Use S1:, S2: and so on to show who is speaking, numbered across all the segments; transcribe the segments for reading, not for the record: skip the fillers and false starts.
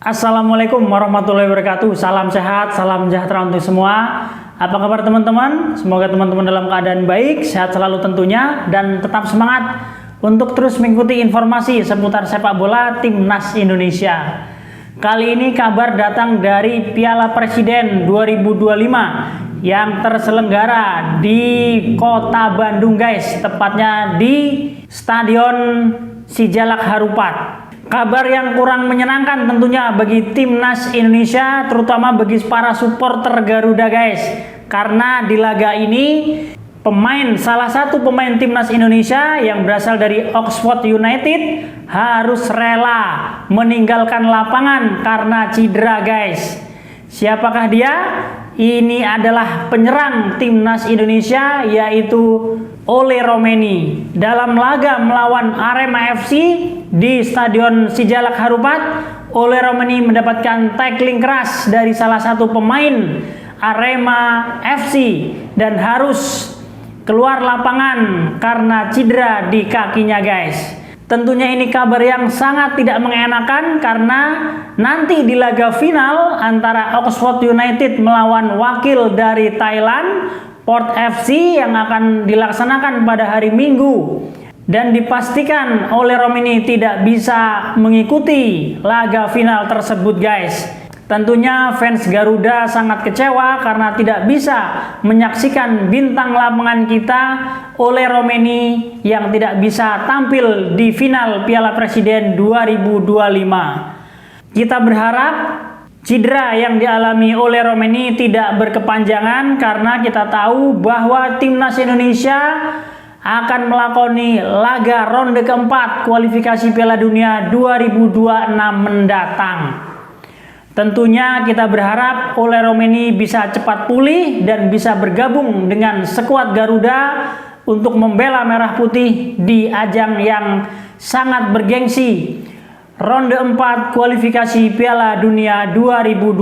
S1: Assalamualaikum warahmatullahi wabarakatuh. Salam sehat, salam sejahtera untuk semua. Apa kabar teman-teman? Semoga teman-teman dalam keadaan baik, sehat selalu tentunya, dan tetap semangat untuk terus mengikuti informasi seputar sepak bola Timnas Indonesia. Kali ini kabar datang dari Piala Presiden 2025 yang terselenggara di Kota Bandung guys, tepatnya di Stadion Sijalak Harupat. Kabar yang kurang menyenangkan tentunya bagi Timnas Indonesia, terutama bagi para supporter Garuda guys. Karena di laga ini salah satu pemain Timnas Indonesia yang berasal dari Oxford United harus rela meninggalkan lapangan karena cedera guys. Siapakah dia? Ini adalah penyerang Timnas Indonesia yaitu Ole Romeni. Dalam laga melawan Arema FC di Stadion Sijalak Harupat, Ole Romeni mendapatkan tackling keras dari salah satu pemain Arema FC dan harus keluar lapangan karena cedera di kakinya guys. Tentunya ini kabar yang sangat tidak mengenakan karena nanti di laga final antara Oxford United melawan wakil dari Thailand, Port FC, yang akan dilaksanakan pada hari Minggu, dan dipastikan Ole Romeni tidak bisa mengikuti laga final tersebut guys. Tentunya fans Garuda sangat kecewa karena tidak bisa menyaksikan bintang lapangan kita Ole Romeni yang tidak bisa tampil di final Piala Presiden 2025. Kita berharap cedera yang dialami Ole Romeni tidak berkepanjangan karena kita tahu bahwa Timnas Indonesia akan melakoni laga ronde keempat kualifikasi Piala Dunia 2026 mendatang. Tentunya kita berharap Ole Romeni bisa cepat pulih dan bisa bergabung dengan skuad Garuda untuk membela Merah Putih di ajang yang sangat bergengsi ronde 4 kualifikasi Piala Dunia 2026.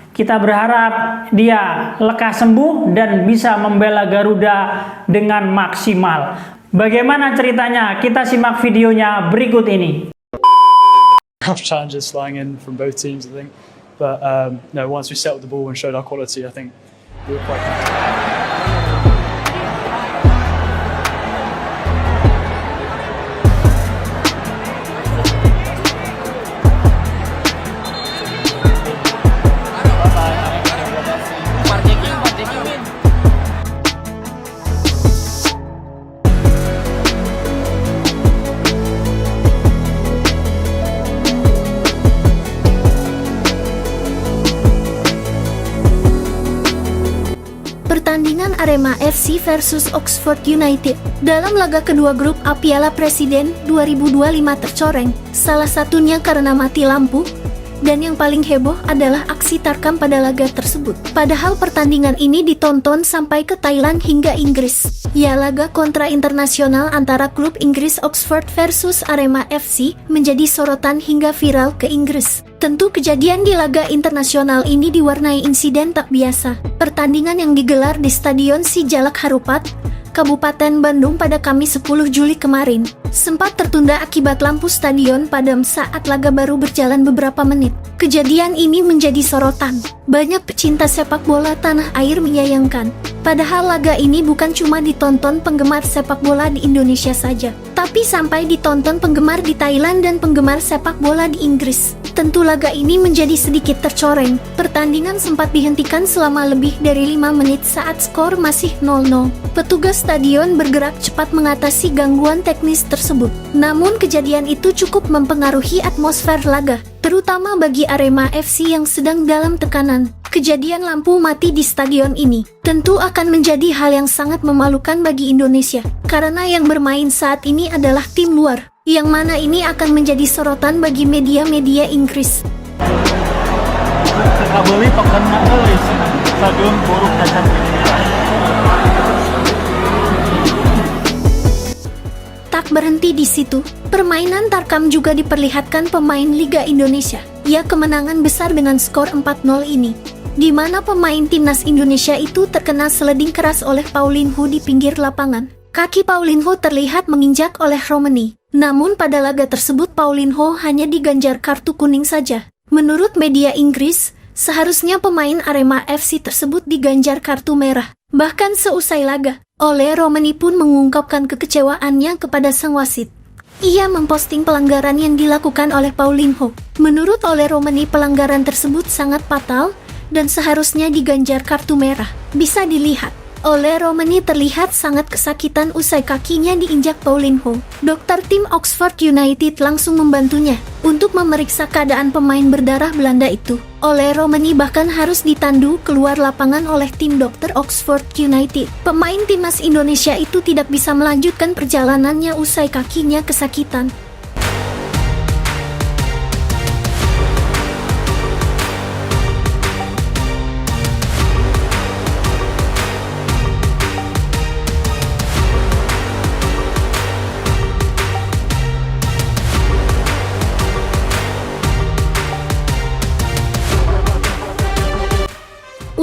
S1: Kita berharap dia lekas sembuh dan bisa membela Garuda dengan maksimal. Bagaimana ceritanya? Kita simak videonya berikut ini.
S2: Tough challenges flying in from both teams, I think. But no, once we settled the ball and showed our quality, I think we were quite comfortable.
S3: Pertandingan Arema FC versus Oxford United dalam laga kedua grup A Piala Presiden 2025 tercoreng, salah satunya karena mati lampu, dan yang paling heboh adalah aksi tarkam pada laga tersebut. Padahal pertandingan ini ditonton sampai ke Thailand hingga Inggris. Ya, laga kontra internasional antara klub Inggris Oxford versus Arema FC menjadi sorotan hingga viral ke Inggris. Tentu kejadian di laga internasional ini diwarnai insiden tak biasa. Pertandingan yang digelar di Stadion Sijalak Harupat, Kabupaten Bandung pada Kamis 10 Juli kemarin, sempat tertunda akibat lampu stadion padam saat laga baru berjalan beberapa menit. Kejadian ini menjadi sorotan. Banyak pecinta sepak bola tanah air menyayangkan. Padahal laga ini bukan cuma ditonton penggemar sepak bola di Indonesia saja, tapi sampai ditonton penggemar di Thailand dan penggemar sepak bola di Inggris. Tentu laga ini menjadi sedikit tercoreng. Pertandingan sempat dihentikan selama lebih dari 5 menit saat skor masih 0-0. Petugas stadion bergerak cepat mengatasi gangguan teknis tersebut. Namun kejadian itu cukup mempengaruhi atmosfer laga, terutama bagi Arema FC yang sedang dalam tekanan. Kejadian lampu mati di stadion ini tentu akan menjadi hal yang sangat memalukan bagi Indonesia, karena yang bermain saat ini adalah tim luar, yang mana ini akan menjadi sorotan bagi media-media Inggris. Tak berhenti di situ, permainan tarkam juga diperlihatkan pemain Liga Indonesia. Ya, kemenangan besar dengan skor 4-0 ini, di mana pemain Timnas Indonesia itu terkena sliding keras oleh Paulinho di pinggir lapangan. Kaki Paulinho terlihat menginjak oleh Romeni. Namun pada laga tersebut Paulinho hanya diganjar kartu kuning saja. Menurut media Inggris, seharusnya pemain Arema FC tersebut diganjar kartu merah. Bahkan seusai laga, Ole Romani pun mengungkapkan kekecewaannya kepada sang wasit. Ia memposting pelanggaran yang dilakukan oleh Paulinho. Menurut Ole Romani, pelanggaran tersebut sangat fatal dan seharusnya diganjar kartu merah. Bisa dilihat, Ole Romani terlihat sangat kesakitan usai kakinya diinjak Paulinho. Dokter tim Oxford United langsung membantunya untuk memeriksa keadaan pemain berdarah Belanda itu. Ole Romani bahkan harus ditandu keluar lapangan oleh tim dokter Oxford United. Pemain timnas Indonesia itu tidak bisa melanjutkan perjalanannya usai kakinya kesakitan.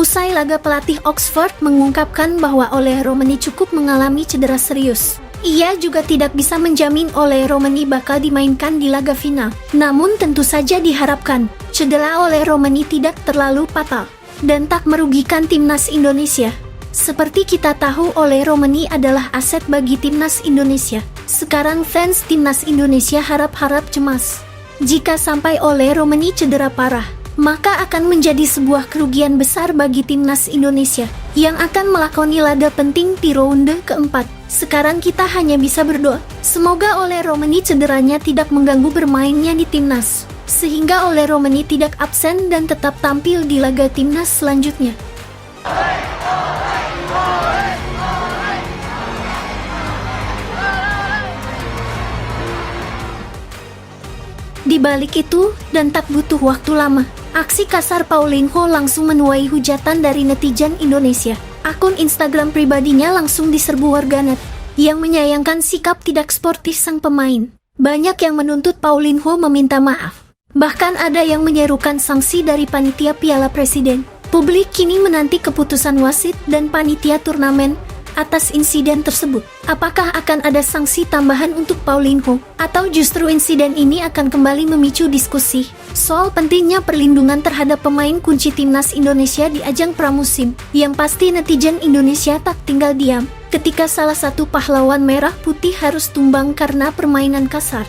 S3: Usai laga, pelatih Oxford mengungkapkan bahwa Ole Romani cukup mengalami cedera serius. Ia juga tidak bisa menjamin Ole Romani bakal dimainkan di laga final. Namun tentu saja diharapkan cedera Ole Romani tidak terlalu fatal dan tak merugikan timnas Indonesia. Seperti kita tahu, Ole Romani adalah aset bagi timnas Indonesia. Sekarang fans timnas Indonesia harap-harap cemas. Jika sampai Ole Romani cedera parah, maka akan menjadi sebuah kerugian besar bagi timnas Indonesia yang akan melakoni laga penting di ronde keempat. Sekarang kita hanya bisa berdoa, semoga Ole Romani cederanya tidak mengganggu bermainnya di timnas, sehingga Ole Romani tidak absen dan tetap tampil di laga timnas selanjutnya. Di balik itu, dan tak butuh waktu lama, aksi kasar Paulinho langsung menuai hujatan dari netizen Indonesia. Akun Instagram pribadinya langsung diserbu warganet yang menyayangkan sikap tidak sportif sang pemain. Banyak yang menuntut Paulinho meminta maaf. Bahkan ada yang menyerukan sanksi dari panitia Piala Presiden. Publik kini menanti keputusan wasit dan panitia turnamen atas insiden tersebut. Apakah akan ada sanksi tambahan untuk Paulinho, atau justru insiden ini akan kembali memicu diskusi soal pentingnya perlindungan terhadap pemain kunci timnas Indonesia di ajang pramusim? Yang pasti netizen Indonesia tak tinggal diam ketika salah satu pahlawan merah putih harus tumbang karena permainan kasar.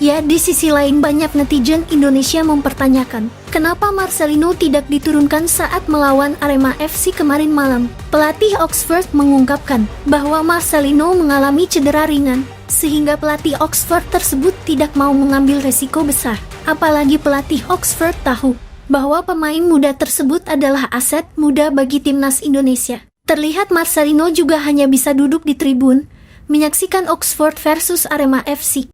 S3: Ya, di sisi lain banyak netizen Indonesia mempertanyakan, kenapa Marcelino tidak diturunkan saat melawan Arema FC kemarin malam? Pelatih Oxford mengungkapkan bahwa Marcelino mengalami cedera ringan, sehingga pelatih Oxford tersebut tidak mau mengambil resiko besar. Apalagi pelatih Oxford tahu bahwa pemain muda tersebut adalah aset muda bagi timnas Indonesia. Terlihat Marcelino juga hanya bisa duduk di tribun, menyaksikan Oxford versus Arema FC.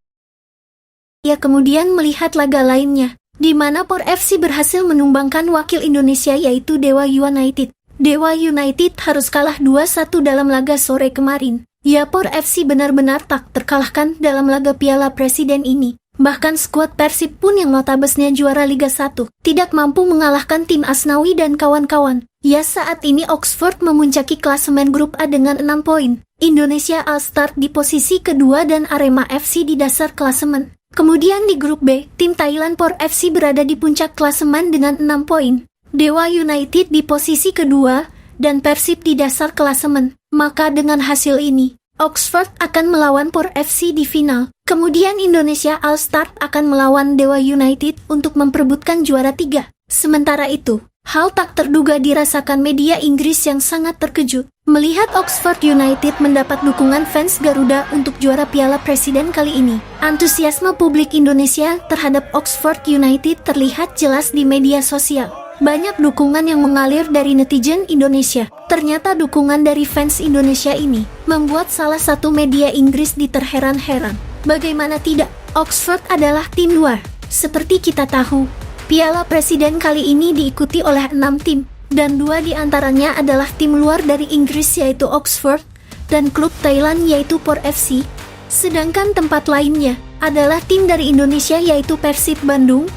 S3: Ia kemudian melihat laga lainnya, di mana Por FC berhasil menumbangkan wakil Indonesia yaitu Dewa United. Dewa United harus kalah 2-1 dalam laga sore kemarin. Ya, Por FC benar-benar tak terkalahkan dalam laga Piala Presiden ini. Bahkan skuad Persib pun yang notabene juara Liga 1 tidak mampu mengalahkan tim Asnawi dan kawan-kawan. Ya, saat ini Oxford memuncaki klasemen grup A dengan 6 poin. Indonesia All-Star di posisi kedua dan Arema FC di dasar klasemen. Kemudian di grup B, tim Thailand Por FC berada di puncak klasemen dengan 6 poin. Dewa United di posisi kedua dan Persib di dasar klasemen. Maka dengan hasil ini, Oxford akan melawan Por FC di final. Kemudian Indonesia All-Star akan melawan Dewa United untuk memperebutkan juara 3. Sementara itu, hal tak terduga dirasakan media Inggris yang sangat terkejut melihat Oxford United mendapat dukungan fans Garuda untuk juara Piala Presiden kali ini. Antusiasme publik Indonesia terhadap Oxford United terlihat jelas di media sosial. Banyak dukungan yang mengalir dari netizen Indonesia. Ternyata dukungan dari fans Indonesia ini membuat salah satu media Inggris diterheran-heran. Bagaimana tidak, Oxford adalah tim luar. Seperti kita tahu, Piala Presiden kali ini diikuti oleh 6 tim, dan 2 di antaranya adalah tim luar dari Inggris yaitu Oxford, dan klub Thailand yaitu Por FC. Sedangkan tempat lainnya adalah tim dari Indonesia yaitu Persib Bandung,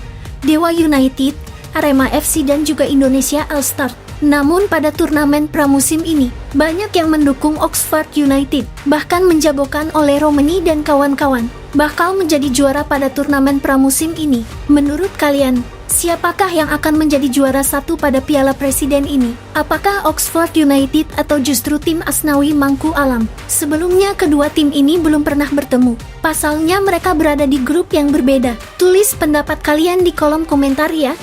S3: Dewa United, Arema FC dan juga Indonesia All Star. Namun pada turnamen pramusim ini, banyak yang mendukung Oxford United, bahkan menjagokan oleh Romani dan kawan-kawan bakal menjadi juara pada turnamen pramusim ini. Menurut kalian, siapakah yang akan menjadi juara satu pada Piala Presiden ini? Apakah Oxford United atau justru tim Asnawi Mangku Alam? Sebelumnya kedua tim ini belum pernah bertemu. Pasalnya mereka berada di grup yang berbeda. Tulis pendapat kalian di kolom komentar ya.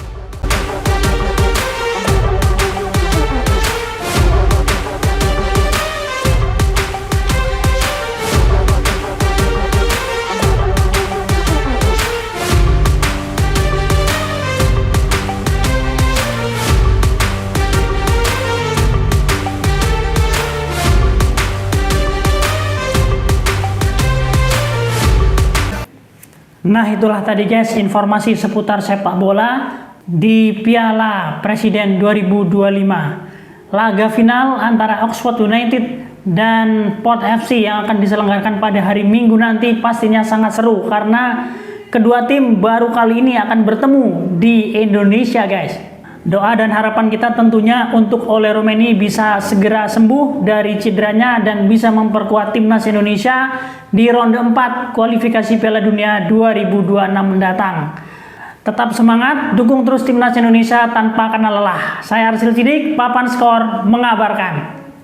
S1: Nah, itulah tadi guys informasi seputar sepak bola di Piala Presiden 2025. Laga final antara Oxford United dan Port FC yang akan diselenggarakan pada hari Minggu nanti pastinya sangat seru karena kedua tim baru kali ini akan bertemu di Indonesia guys. Doa dan harapan kita tentunya untuk Ole Romeni bisa segera sembuh dari cederanya dan bisa memperkuat timnas Indonesia di ronde 4 kualifikasi Piala Dunia 2026 mendatang. Tetap semangat, dukung terus timnas Indonesia tanpa kenal lelah. Saya Arsil Sidik, Papan Skor mengabarkan.